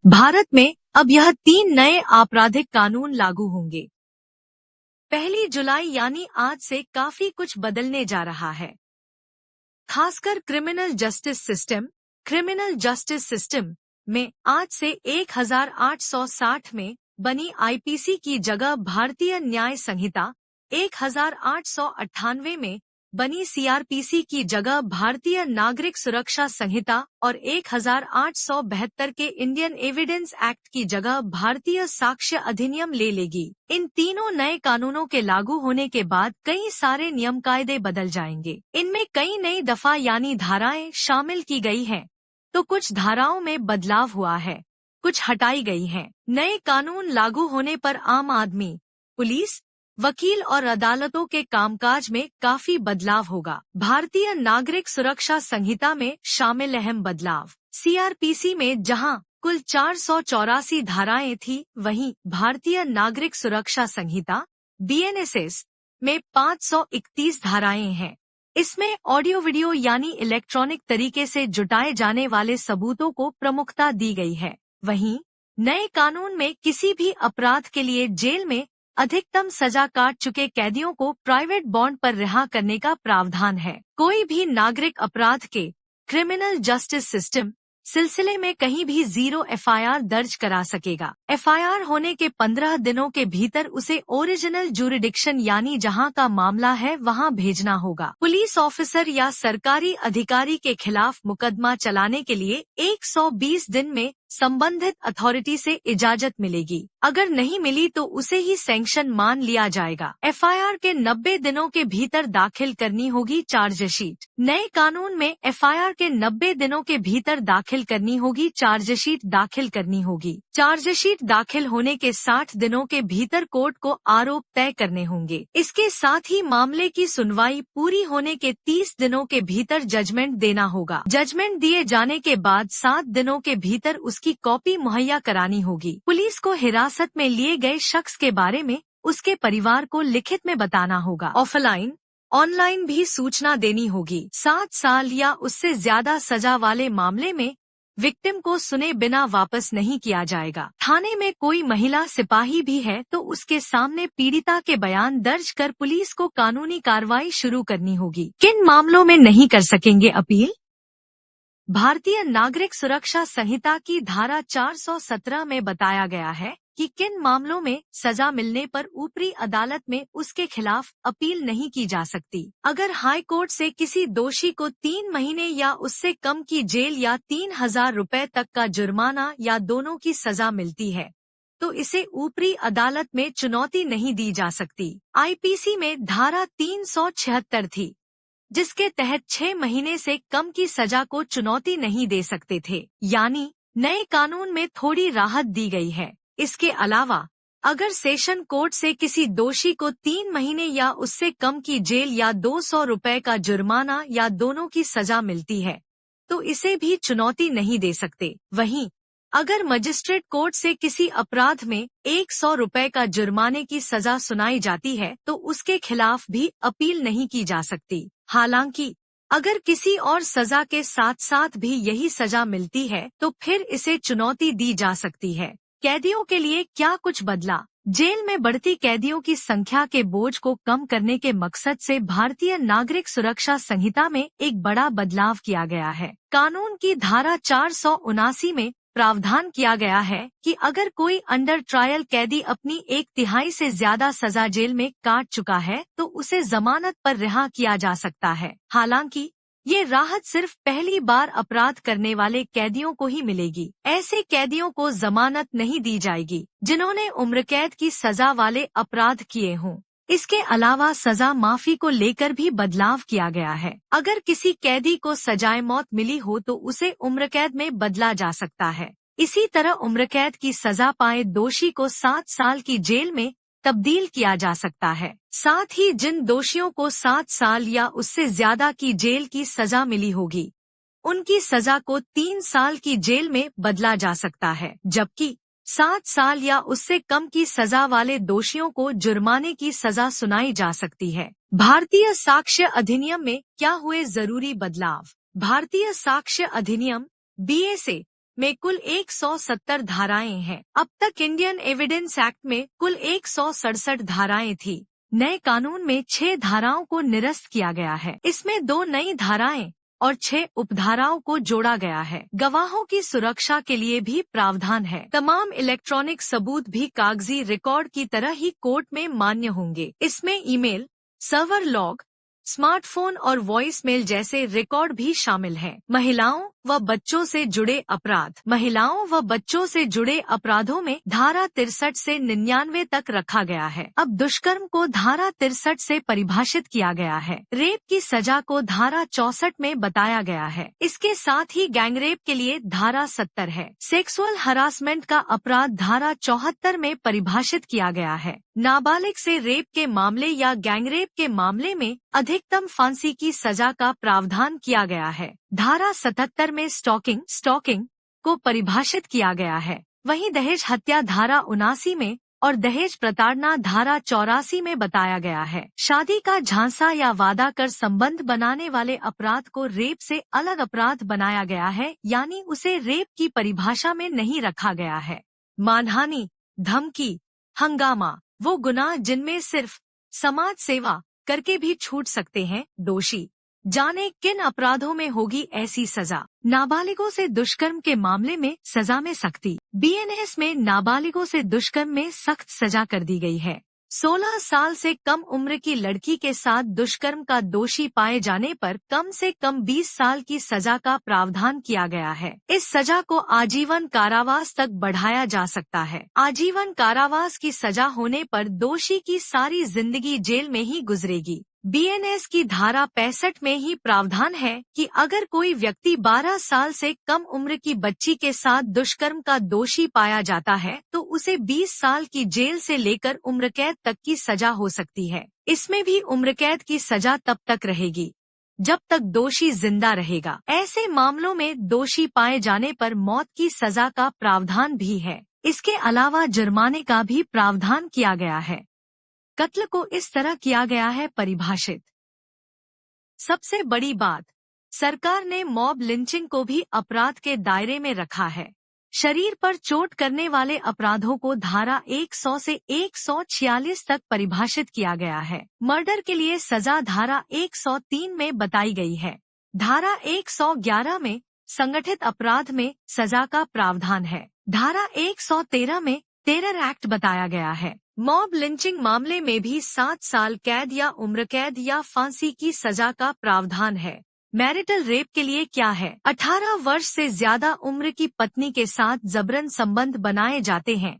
भारत में अब यह 3 नए आपराधिक कानून लागू होंगे। 1 जुलाई यानी आज से काफी कुछ बदलने जा रहा है। खासकर क्रिमिनल जस्टिस सिस्टम में आज से 1860 में बनी आईपीसी की जगह भारतीय न्याय संहिता, 1898 में बनी सीआरपीसी की जगह भारतीय नागरिक सुरक्षा संहिता और 1872 के इंडियन एविडेंस एक्ट की जगह भारतीय साक्ष्य अधिनियम ले लेगी। इन तीनों नए कानूनों के लागू होने के बाद कई सारे नियम कायदे बदल जाएंगे। इनमें कई नई दफा यानी धाराएं शामिल की गई हैं, तो कुछ धाराओं में बदलाव हुआ है, कुछ हटाई गई हैं। नए कानून लागू होने पर आम आदमी, पुलिस, वकील और अदालतों के कामकाज में काफी बदलाव होगा। भारतीय नागरिक सुरक्षा संहिता में शामिल अहम बदलाव। सीआरपीसी में जहां कुल 484 धाराएं थी, वहीं भारतीय नागरिक सुरक्षा संहिता बीएनएसएस में 531 धाराएं हैं। इसमें ऑडियो वीडियो यानी इलेक्ट्रॉनिक तरीके से जुटाए जाने वाले सबूतों को प्रमुखता दी गई है। वहीं नए कानून में किसी भी अपराध के लिए जेल में अधिकतम सजा काट चुके कैदियों को प्राइवेट बॉन्ड पर रिहा करने का प्रावधान है। कोई भी नागरिक अपराध के क्रिमिनल जस्टिस सिस्टम सिलसिले में कहीं भी 0 एफआईआर दर्ज करा सकेगा। एफआईआर होने के 15 दिनों के भीतर उसे ओरिजिनल जुरिडिक्शन यानी जहां का मामला है वहां भेजना होगा। पुलिस ऑफिसर या सरकारी अधिकारी के खिलाफ मुकदमा चलाने के लिए 120 दिन में संबंधित अथॉरिटी से इजाजत मिलेगी। अगर नहीं मिली तो उसे ही सैंक्शन मान लिया जाएगा। एफआईआर के 90 दिनों के भीतर दाखिल करनी होगी चार्जशीट। नए कानून में एफआईआर के 90 दिनों के भीतर दाखिल करनी होगी चार्जशीट दाखिल करनी होगी। चार्जशीट दाखिल होने के 60 दिनों के भीतर कोर्ट को आरोप तय करने होंगे। इसके साथ ही मामले की सुनवाई पूरी होने के 30 दिनों के भीतर जजमेंट देना होगा। जजमेंट दिए जाने के बाद 7 दिनों के भीतर उसकी कॉपी मुहैया करानी होगी। पुलिस को हिरासत में लिए गए शख्स के बारे में उसके परिवार को लिखित में बताना होगा। ऑनलाइन भी सूचना देनी होगी। 7 साल या उससे ज्यादा सजा वाले मामले में विक्टिम को सुने बिना वापस नहीं किया जाएगा। थाने में कोई महिला सिपाही भी है तो उसके सामने पीड़िता के बयान दर्ज कर पुलिस को कानूनी कार्रवाई शुरू करनी होगी। किन मामलों में नहीं कर सकेंगे अपील? भारतीय नागरिक सुरक्षा संहिता की धारा 417 में बताया गया है कि किन मामलों में सजा मिलने पर ऊपरी अदालत में उसके खिलाफ अपील नहीं की जा सकती। अगर हाई कोर्ट से किसी दोषी को 3 महीने या उससे कम की जेल या 3,000 रुपए तक का जुर्माना या दोनों की सजा मिलती है, तो इसे ऊपरी अदालत में चुनौती नहीं दी जा सकती। आईपीसी में धारा 376 थी, जिसके तहत 6 महीने से कम की सजा को चुनौती नहीं दे सकते थे। यानी नए कानून में थोड़ी राहत दी गई है। इसके अलावा अगर सेशन कोर्ट से किसी दोषी को 3 महीने या उससे कम की जेल या 200 रुपए का जुर्माना या दोनों की सजा मिलती है, तो इसे भी चुनौती नहीं दे सकते। वहीं अगर मजिस्ट्रेट कोर्ट से किसी अपराध में 100 रुपए का जुर्माने की सजा सुनाई जाती है, तो उसके खिलाफ भी अपील नहीं की जा सकती। हालांकि अगर किसी और सजा के साथ साथ भी यही सजा मिलती है, तो फिर इसे चुनौती दी जा सकती है। कैदियों के लिए क्या कुछ बदला? जेल में बढ़ती कैदियों की संख्या के बोझ को कम करने के मकसद से भारतीय नागरिक सुरक्षा संहिता में एक बड़ा बदलाव किया गया है। कानून की धारा 479 में प्रावधान किया गया है कि अगर कोई अंडर ट्रायल कैदी अपनी 1/3 से ज्यादा सजा जेल में काट चुका है, तो उसे जमानत पर रिहा किया जा सकता है। हालांकि ये राहत सिर्फ पहली बार अपराध करने वाले कैदियों को ही मिलेगी। ऐसे कैदियों को जमानत नहीं दी जाएगी जिन्होंने उम्रकैद की सजा वाले अपराध किए हों। इसके अलावा सजा माफी को लेकर भी बदलाव किया गया है। अगर किसी कैदी को सजाए मौत मिली हो तो उसे उम्रकैद में बदला जा सकता है। इसी तरह उम्रकैद की सजा पाए दोषी को 7 साल की जेल में तब्दील किया जा सकता है। साथ ही जिन दोषियों को 7 साल या उससे ज्यादा की जेल की सजा मिली होगी, उनकी सजा को 3 साल की जेल में बदला जा सकता है, जबकि 7 साल या उससे कम की सजा वाले दोषियों को जुर्माने की सजा सुनाई जा सकती है। भारतीय साक्ष्य अधिनियम में क्या हुए जरूरी बदलाव? भारतीय साक्ष्य अधिनियम (BSA) में कुल 170 धाराएं हैं। अब तक इंडियन एविडेंस एक्ट में कुल 167 धाराएं थी। नए कानून में 6 धाराओं को निरस्त किया गया है। इसमें 2 नई धाराएं और 6 उपधाराओं को जोड़ा गया है। गवाहों की सुरक्षा के लिए भी प्रावधान है। तमाम इलेक्ट्रॉनिक सबूत भी कागजी रिकॉर्ड की तरह ही कोर्ट में मान्य होंगे। इसमें ईमेल, सर्वर लॉग, स्मार्टफोन और वॉइस मेल जैसे रिकॉर्ड भी शामिल हैं। महिलाओं व बच्चों से जुड़े अपराध। महिलाओं व बच्चों से जुड़े अपराधों में धारा 63 से 99 तक रखा गया है। अब दुष्कर्म को धारा 63 से परिभाषित किया गया है। रेप की सजा को धारा 64 में बताया गया है। इसके साथ ही गैंगरेप के लिए धारा 70 है। सेक्सुअल हरासमेंट का अपराध धारा 74 में परिभाषित किया गया है। नाबालिग से रेप के मामले या गैंगरेप के मामले में अधिकतम फांसी की सजा का प्रावधान किया गया है। धारा 77 में स्टॉकिंग को परिभाषित किया गया है। वहीं दहेज हत्या धारा 79 में और दहेज प्रताड़ना धारा 84 में बताया गया है। शादी का झांसा या वादा कर संबंध बनाने वाले अपराध को रेप से अलग अपराध बनाया गया है, यानी उसे रेप की परिभाषा में नहीं रखा गया है। मानहानि, धमकी, हंगामा वो गुनाह जिनमें सिर्फ समाज सेवा करके भी छूट सकते हैं। दोषी जाने किन अपराधों में होगी ऐसी सजा। नाबालिगों से दुष्कर्म के मामले में सजा में सख्ती। बीएनएस में नाबालिगों से दुष्कर्म में सख्त सजा कर दी गई है। 16 साल से कम उम्र की लड़की के साथ दुष्कर्म का दोषी पाए जाने पर कम से कम 20 साल की सजा का प्रावधान किया गया है। इस सजा को आजीवन कारावास तक बढ़ाया जा सकता है। आजीवन कारावास की सजा होने पर दोषी की सारी जिंदगी जेल में ही गुजरेगी। बीएनएस की धारा 65 में ही प्रावधान है कि अगर कोई व्यक्ति 12 साल से कम उम्र की बच्ची के साथ दुष्कर्म का दोषी पाया जाता है तो उसे 20 साल की जेल से लेकर उम्रकैद तक की सजा हो सकती है। इसमें भी उम्रकैद की सजा तब तक रहेगी जब तक दोषी जिंदा रहेगा। ऐसे मामलों में दोषी पाए जाने पर मौत की सजा का प्रावधान भी है। इसके अलावा जुर्माने का भी प्रावधान किया गया है। कत्ल को इस तरह किया गया है परिभाषित। सबसे बड़ी बात, सरकार ने मॉब लिंचिंग को भी अपराध के दायरे में रखा है। शरीर पर चोट करने वाले अपराधों को धारा 100 से 146 तक परिभाषित किया गया है। मर्डर के लिए सजा धारा 103 में बताई गई है। धारा 111 में संगठित अपराध में सजा का प्रावधान है। धारा 113 में टेरर एक्ट बताया गया है। मॉब लिंचिंग मामले में भी 7 साल कैद या उम्रकैद या फांसी की सजा का प्रावधान है। मैरिटल रेप के लिए क्या है? 18 वर्ष से ज्यादा उम्र की पत्नी के साथ जबरन संबंध बनाए जाते हैं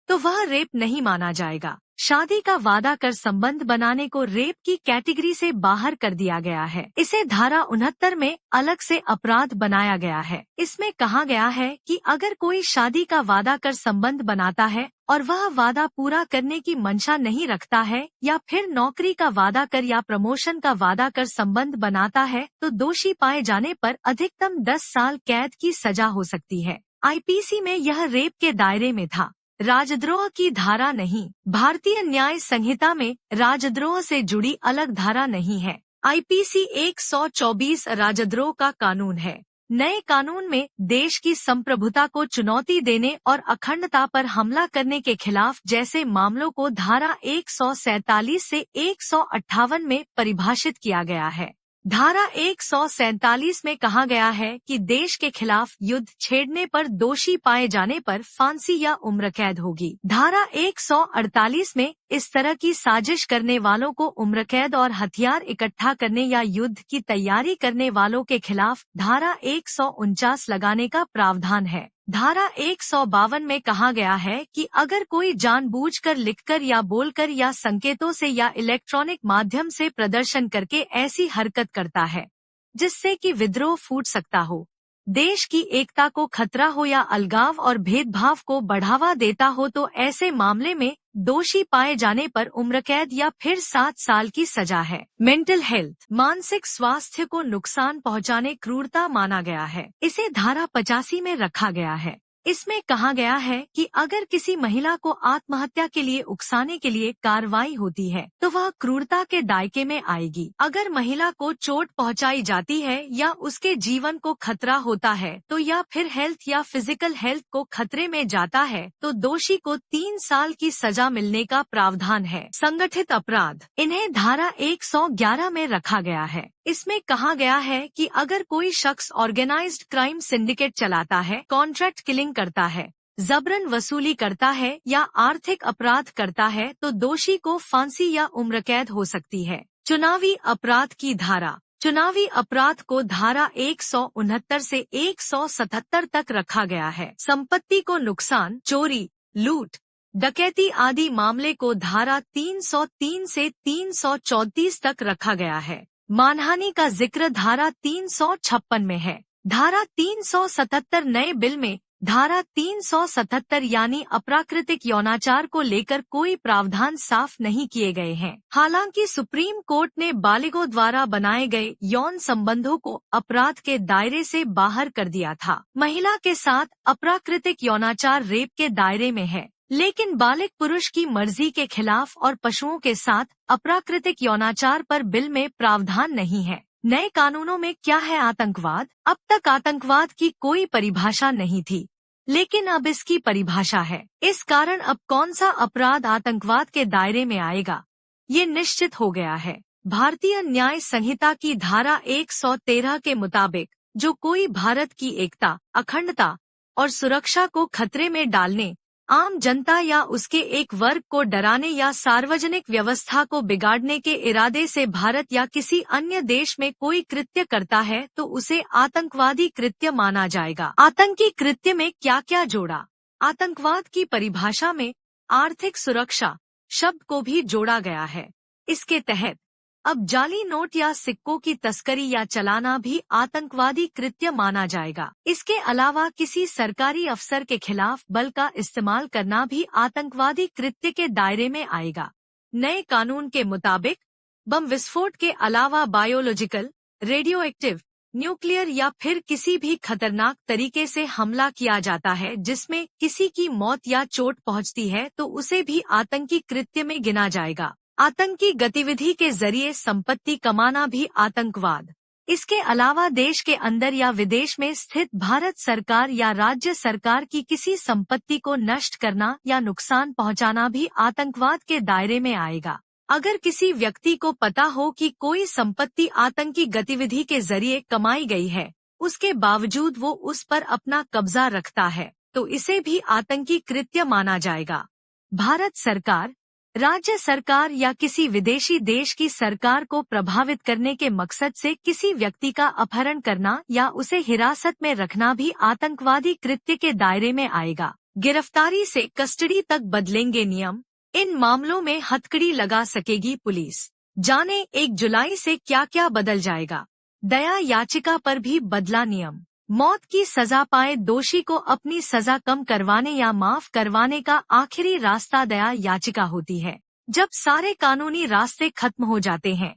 तो वह रेप नहीं माना जाएगा। शादी का वादा कर संबंध बनाने को रेप की कैटेगरी से बाहर कर दिया गया है। इसे धारा 69 में अलग से अपराध बनाया गया है। इसमें कहा गया है कि अगर कोई शादी का वादा कर संबंध बनाता है और वह वादा पूरा करने की मंशा नहीं रखता है या फिर नौकरी का वादा कर या प्रमोशन का वादा कर संबंध बनाता है तो दोषी पाए जाने पर अधिकतम 10 साल कैद की सजा हो सकती है। आईपीसी में यह रेप के दायरे में था, राजद्रोह की धारा नहीं। भारतीय न्याय संहिता में राजद्रोह से जुड़ी अलग धारा नहीं है। आईपीसी 124 राजद्रोह का कानून है। नए कानून में देश की संप्रभुता को चुनौती देने और अखंडता पर हमला करने के खिलाफ जैसे मामलों को धारा 147 से 158 में परिभाषित किया गया है। धारा 147 में कहा गया है कि देश के खिलाफ युद्ध छेड़ने पर दोषी पाए जाने पर फांसी या उम्रकैद होगी। धारा 148 में इस तरह की साजिश करने वालों को उम्रकैद और हथियार इकट्ठा करने या युद्ध की तैयारी करने वालों के खिलाफ धारा 149 लगाने का प्रावधान है। धारा 152 में कहा गया है कि अगर कोई जानबूझकर लिखकर या बोलकर या संकेतों से या इलेक्ट्रॉनिक माध्यम से प्रदर्शन करके ऐसी हरकत करता है जिससे कि विद्रोह फूट सकता हो, देश की एकता को खतरा हो या अलगाव और भेदभाव को बढ़ावा देता हो तो ऐसे मामले में दोषी पाए जाने पर उम्रकैद या फिर 7 साल की सजा है। मेंटल हेल्थ, मानसिक स्वास्थ्य को नुकसान पहुंचाने क्रूरता माना गया है। इसे धारा 85 में रखा गया है। इसमें कहा गया है कि अगर किसी महिला को आत्महत्या के लिए उकसाने के लिए कार्रवाई होती है तो वह क्रूरता के दायके में आएगी। अगर महिला को चोट पहुंचाई जाती है या उसके जीवन को खतरा होता है तो या फिर हेल्थ या फिजिकल हेल्थ को खतरे में जाता है तो दोषी को 3 साल की सजा मिलने का प्रावधान है। संगठित अपराध, इन्हें धारा 111 में रखा गया है। इसमें कहा गया है कि अगर कोई शख्स ऑर्गेनाइज्ड क्राइम सिंडिकेट चलाता है, कॉन्ट्रैक्ट किलिंग करता है, जबरन वसूली करता है या आर्थिक अपराध करता है तो दोषी को फांसी या उम्र कैद हो सकती है। चुनावी अपराध की धारा, चुनावी अपराध को धारा 169 से 177 तक रखा गया है। संपत्ति को नुकसान, चोरी, लूट, डकैती आदि मामले को धारा 303 से 334 तक रखा गया है। मानहानि का जिक्र धारा 356 में है। धारा 377 नए बिल में धारा 377 यानी अप्राकृतिक यौनाचार को लेकर कोई प्रावधान साफ नहीं किए गए हैं। हालांकि सुप्रीम कोर्ट ने बालिगों द्वारा बनाए गए यौन संबंधों को अपराध के दायरे से बाहर कर दिया था। महिला के साथ अप्राकृतिक यौनाचार रेप के दायरे में है, लेकिन बालिग पुरुष की मर्जी के खिलाफ और पशुओं के साथ अप्राकृतिक यौनाचार पर बिल में प्रावधान नहीं है। नए कानूनों में क्या है आतंकवाद? अब तक आतंकवाद की कोई परिभाषा नहीं थी, लेकिन अब इसकी परिभाषा है। इस कारण अब कौन सा अपराध आतंकवाद के दायरे में आएगा, ये निश्चित हो गया है। भारतीय न्याय संहिता की धारा 113 के मुताबिक जो कोई भारत की एकता, अखंडता और सुरक्षा को खतरे में डालने, आम जनता या उसके एक वर्ग को डराने या सार्वजनिक व्यवस्था को बिगाड़ने के इरादे से भारत या किसी अन्य देश में कोई कृत्य करता है तो उसे आतंकवादी कृत्य माना जाएगा। आतंकी कृत्य में क्या क्या जोड़ा? आतंकवाद की परिभाषा में आर्थिक सुरक्षा शब्द को भी जोड़ा गया है। इसके तहत अब जाली नोट या सिक्कों की तस्करी या चलाना भी आतंकवादी कृत्य माना जाएगा। इसके अलावा किसी सरकारी अफसर के खिलाफ बल का इस्तेमाल करना भी आतंकवादी कृत्य के दायरे में आएगा। नए कानून के मुताबिक बम विस्फोट के अलावा बायोलॉजिकल, रेडियोएक्टिव, न्यूक्लियर या फिर किसी भी खतरनाक तरीके से हमला किया जाता है जिसमें किसी की मौत या चोट पहुंचती है तो उसे भी आतंकी कृत्य में गिना जाएगा। आतंकी गतिविधि के जरिए संपत्ति कमाना भी आतंकवाद। इसके अलावा देश के अंदर या विदेश में स्थित भारत सरकार या राज्य सरकार की किसी संपत्ति को नष्ट करना या नुकसान पहुंचाना भी आतंकवाद के दायरे में आएगा। अगर किसी व्यक्ति को पता हो कि कोई संपत्ति आतंकी गतिविधि के जरिए कमाई गई है, उसके बावजूद वो उस पर अपना कब्जा रखता है, तो इसे भी आतंकी कृत्य माना जाएगा। भारत सरकार, राज्य सरकार या किसी विदेशी देश की सरकार को प्रभावित करने के मकसद से किसी व्यक्ति का अपहरण करना या उसे हिरासत में रखना भी आतंकवादी कृत्य के दायरे में आएगा। गिरफ्तारी से कस्टडी तक बदलेंगे नियम, इन मामलों में हथकड़ी लगा सकेगी पुलिस। जाने 1 जुलाई से क्या क्या बदल जाएगा। दया याचिका पर भी बदला नियम। मौत की सजा पाए दोषी को अपनी सजा कम करवाने या माफ करवाने का आखिरी रास्ता दया याचिका होती है। जब सारे कानूनी रास्ते खत्म हो जाते हैं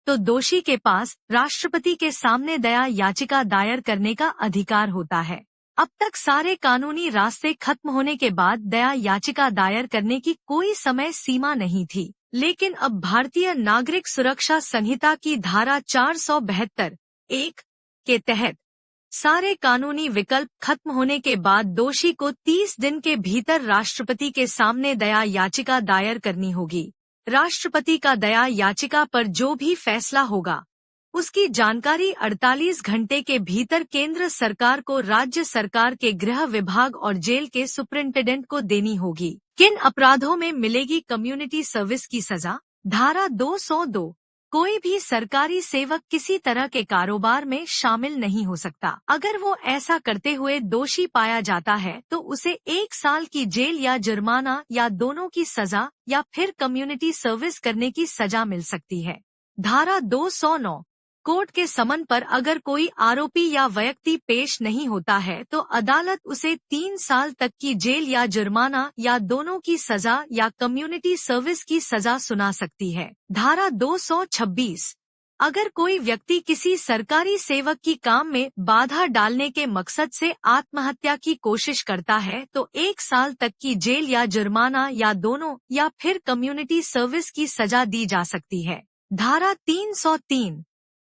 तो दोषी के पास राष्ट्रपति के सामने दया याचिका दायर करने का अधिकार होता है। अब तक सारे कानूनी रास्ते खत्म होने के बाद दया याचिका दायर करने की कोई समय सीमा नहीं थी, लेकिन अब भारतीय नागरिक सुरक्षा संहिता की धारा 472(1) के तहत सारे कानूनी विकल्प खत्म होने के बाद दोषी को 30 दिन के भीतर राष्ट्रपति के सामने दया याचिका दायर करनी होगी। राष्ट्रपति का दया याचिका पर जो भी फैसला होगा उसकी जानकारी 48 घंटे के भीतर केंद्र सरकार को राज्य सरकार के गृह विभाग और जेल के सुपरिंटेंडेंट को देनी होगी। किन अपराधों में मिलेगी कम्युनिटी सर्विस की सजा? धारा 202, कोई भी सरकारी सेवक किसी तरह के कारोबार में शामिल नहीं हो सकता। अगर वो ऐसा करते हुए दोषी पाया जाता है तो उसे 1 साल की जेल या जुर्माना या दोनों की सजा या फिर कम्युनिटी सर्विस करने की सजा मिल सकती है। धारा 209, कोर्ट के समन पर अगर कोई आरोपी या व्यक्ति पेश नहीं होता है तो अदालत उसे 3 साल तक की जेल या जुर्माना या दोनों की सजा या कम्युनिटी सर्विस की सजा सुना सकती है। धारा 226, अगर कोई व्यक्ति किसी सरकारी सेवक की काम में बाधा डालने के मकसद से आत्महत्या की कोशिश करता है तो 1 साल तक की जेल या जुर्माना या दोनों या फिर कम्युनिटी सर्विस की सजा दी जा सकती है। धारा 303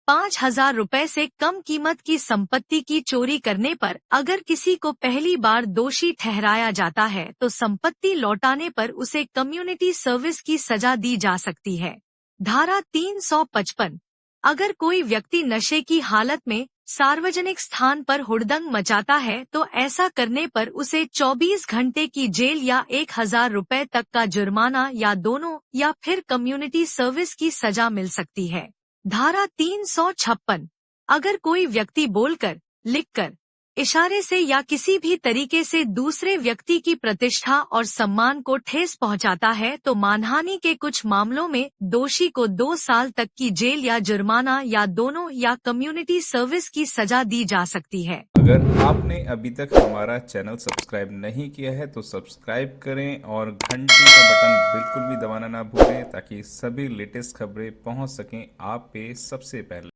5,000 रुपए से कम कीमत की संपत्ति की चोरी करने पर अगर किसी को पहली बार दोषी ठहराया जाता है तो संपत्ति लौटाने पर उसे कम्युनिटी सर्विस की सजा दी जा सकती है। धारा 355 अगर कोई व्यक्ति नशे की हालत में सार्वजनिक स्थान पर हुड़दंग मचाता है तो ऐसा करने पर उसे 24 घंटे की जेल या 1,000 रुपए तक का जुर्माना या दोनों या फिर कम्युनिटी सर्विस की सजा मिल सकती है। धारा 356 अगर कोई व्यक्ति बोलकर, लिखकर, इशारे से या किसी भी तरीके से दूसरे व्यक्ति की प्रतिष्ठा और सम्मान को ठेस पहुंचाता है तो मानहानि के कुछ मामलों में दोषी को 2 साल तक की जेल या जुर्माना या दोनों या कम्युनिटी सर्विस की सजा दी जा सकती है। अगर आपने अभी तक हमारा चैनल सब्सक्राइब नहीं किया है तो सब्सक्राइब करें और घंटी का बटन बिल्कुल भी दबाना ना भूलें ताकि सभी लेटेस्ट खबरें पहुंच सकें आप पे सबसे पहले।